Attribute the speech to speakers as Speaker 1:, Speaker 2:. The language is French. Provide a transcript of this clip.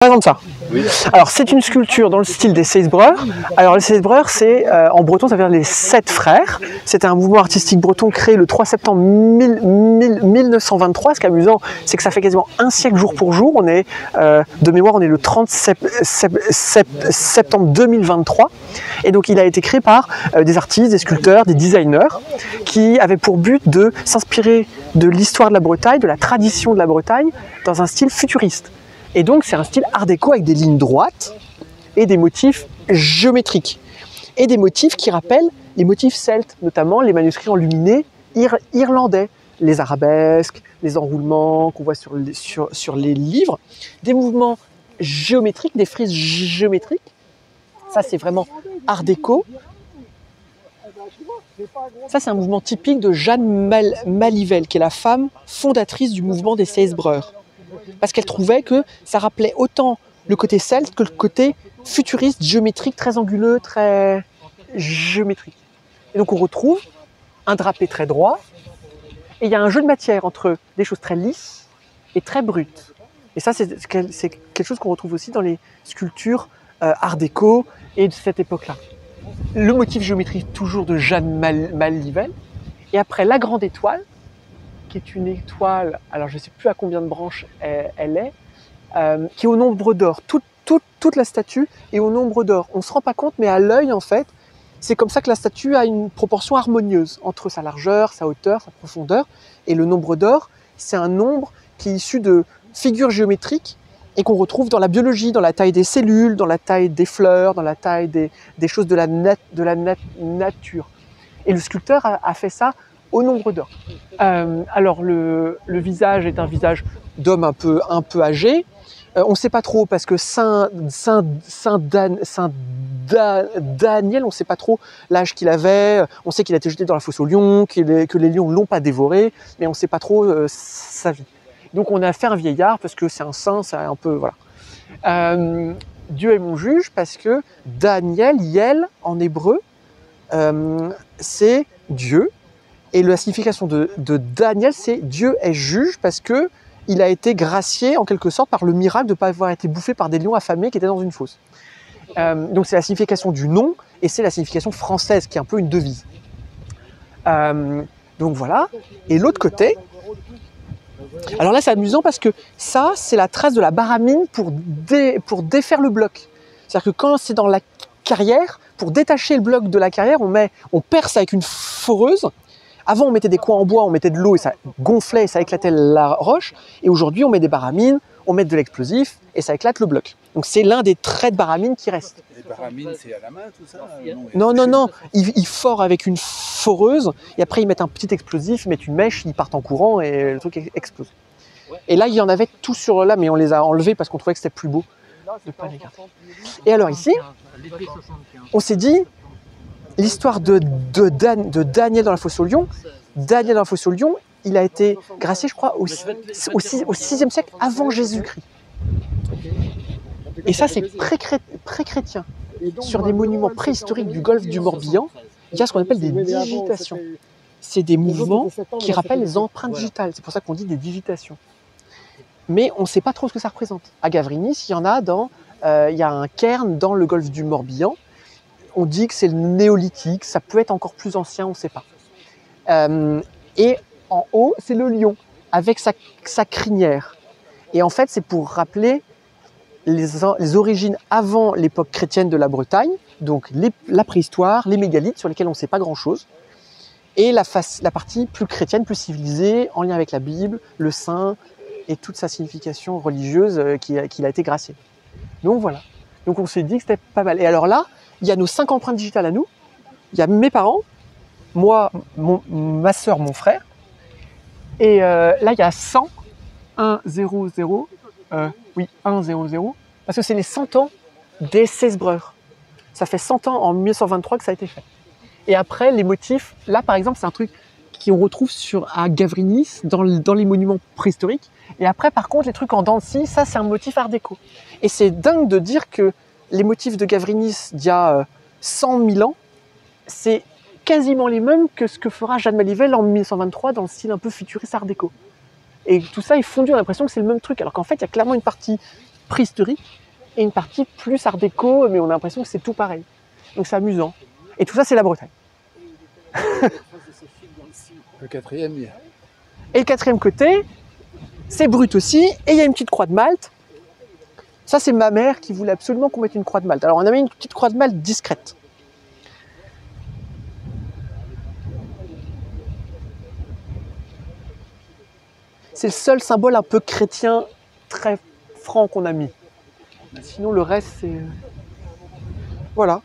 Speaker 1: Par exemple ça.
Speaker 2: Oui.
Speaker 1: Alors c'est une sculpture dans le style des Seisbreurs. Alors les Seisbreurs, c'est en breton ça veut dire les 7 frères. C'était un mouvement artistique breton créé le 3 septembre 1923. Ce qui est amusant, c'est que ça fait quasiment un siècle jour pour jour. On est de mémoire, on est le 30 septembre 2023. Et donc il a été créé par des artistes, des sculpteurs, des designers qui avaient pour but de s'inspirer de l'histoire de la Bretagne, de la tradition de la Bretagne, dans un style futuriste. Et donc c'est un style art déco avec des lignes droites et des motifs géométriques. Et des motifs qui rappellent les motifs celtes, notamment les manuscrits enluminés irlandais, les arabesques, les enroulements qu'on voit sur les livres, des mouvements géométriques, des frises géométriques. Ça c'est vraiment art déco. Ça c'est un mouvement typique de Jeanne Malivelle, qui est la femme fondatrice du mouvement des Seisbreurs. Parce qu'elle trouvait que ça rappelait autant le côté celte que le côté futuriste, géométrique, très anguleux, très géométrique. Et donc on retrouve un drapé très droit, et il y a un jeu de matière entre des choses très lisses et très brutes. Et ça, c'est quelque chose qu'on retrouve aussi dans les sculptures art déco et de cette époque-là. Le motif géométrique toujours de Jeanne Malivelle, et après la grande étoile, qui est une étoile, alors je ne sais plus à combien de branches elle est, qui est au nombre d'or. Toute la statue est au nombre d'or. On ne se rend pas compte, mais à l'œil, en fait, c'est comme ça que la statue a une proportion harmonieuse entre sa largeur, sa hauteur, sa profondeur. Et le nombre d'or, c'est un nombre qui est issu de figures géométriques et qu'on retrouve dans la biologie, dans la taille des cellules, dans la taille des fleurs, dans la taille des choses de la nature. Et le sculpteur a fait ça au nombre d'or. Alors le visage est un visage d'homme un peu âgé. On ne sait pas trop parce que Saint Daniel, on ne sait pas trop l'âge qu'il avait. On sait qu'il a été jeté dans la fosse aux lions, que les lions ne l'ont pas dévoré, mais on ne sait pas trop sa vie. Donc on a fait un vieillard parce que c'est un saint, c'est un peu voilà. Dieu est mon juge parce que Daniel, Yel en hébreu, c'est Dieu. Et la signification de Daniel, c'est Dieu est juge parce que il a été gracié en quelque sorte par le miracle de ne pas avoir été bouffé par des lions affamés qui étaient dans une fosse. Donc c'est la signification du nom et c'est la signification française qui est un peu une devise. Donc voilà. Et l'autre côté, alors là c'est amusant parce que ça c'est la trace de la baramine pour défaire le bloc. C'est-à-dire que quand c'est dans la carrière, pour détacher le bloc de la carrière, on perce avec une foreuse. Avant, on mettait des coins en bois, on mettait de l'eau et ça gonflait et ça éclatait la roche. Et aujourd'hui, on met des baramines, on met de l'explosif et ça éclate le bloc. Donc c'est l'un des traits de baramine qui reste.
Speaker 2: Les baramines, c'est à la main tout ça?
Speaker 1: Non. Ils forent avec une foreuse et après ils mettent un petit explosif, ils mettent une mèche, ils partent en courant et le truc explose. Et là, il y en avait tous sur là, mais on les a enlevés parce qu'on trouvait que c'était plus beau de ne pas les garder. Et alors ici, on s'est dit, l'histoire de Daniel dans la fosse aux lions. Daniel dans la fosse aux lions, il a été gracié, je crois, au 6e siècle avant Jésus-Christ. Et ça, c'est pré-chrétien. Sur des monuments préhistoriques du golfe du Morbihan, il y a ce qu'on appelle des digitations. C'est des mouvements qui rappellent les empreintes digitales. C'est pour ça qu'on dit des digitations. Mais on ne sait pas trop ce que ça représente. À Gavrinis, il y en a il y a un cairn dans le golfe du Morbihan. On dit que c'est le néolithique, ça peut être encore plus ancien, on ne sait pas. Et en haut, c'est le lion, avec sa crinière. Et en fait, c'est pour rappeler les origines avant l'époque chrétienne de la Bretagne, donc la préhistoire, les mégalithes, sur lesquels on ne sait pas grand-chose, et la partie plus chrétienne, plus civilisée, en lien avec la Bible, le saint, et toute sa signification religieuse qu'il a été gracié. Donc voilà. Donc on s'est dit que c'était pas mal. Et alors là, il y a nos 5 empreintes digitales à nous. Il y a mes parents, moi, ma sœur, mon frère. Et là, il y a 100, 1, 0, 0. 1, 0, 0. Parce que c'est les 100 ans des Seisbreurs. Ça fait 100 ans en 1923 que ça a été fait. Et après, les motifs, là par exemple, c'est un truc qu'on retrouve à Gavrinis, dans les monuments préhistoriques. Et après, par contre, les trucs en dents de scie, ça c'est un motif art déco. Et c'est dingue de dire que les motifs de Gavrinis d'il y a 100 000 ans, c'est quasiment les mêmes que ce que fera Jeanne Malivelle en 1923 dans le style un peu futuriste art déco. Et tout ça est fondu, on a l'impression que c'est le même truc, alors qu'en fait il y a clairement une partie préhistorique et une partie plus art déco, mais on a l'impression que c'est tout pareil. Donc c'est amusant. Et tout ça, c'est la Bretagne.
Speaker 2: Le quatrième, il y a.
Speaker 1: Et le quatrième côté, c'est brut aussi, et il y a une petite croix de Malte. Ça, c'est ma mère qui voulait absolument qu'on mette une croix de Malte. Alors, on a mis une petite croix de Malte discrète. C'est le seul symbole un peu chrétien très franc qu'on a mis. Sinon, le reste, c'est... Voilà.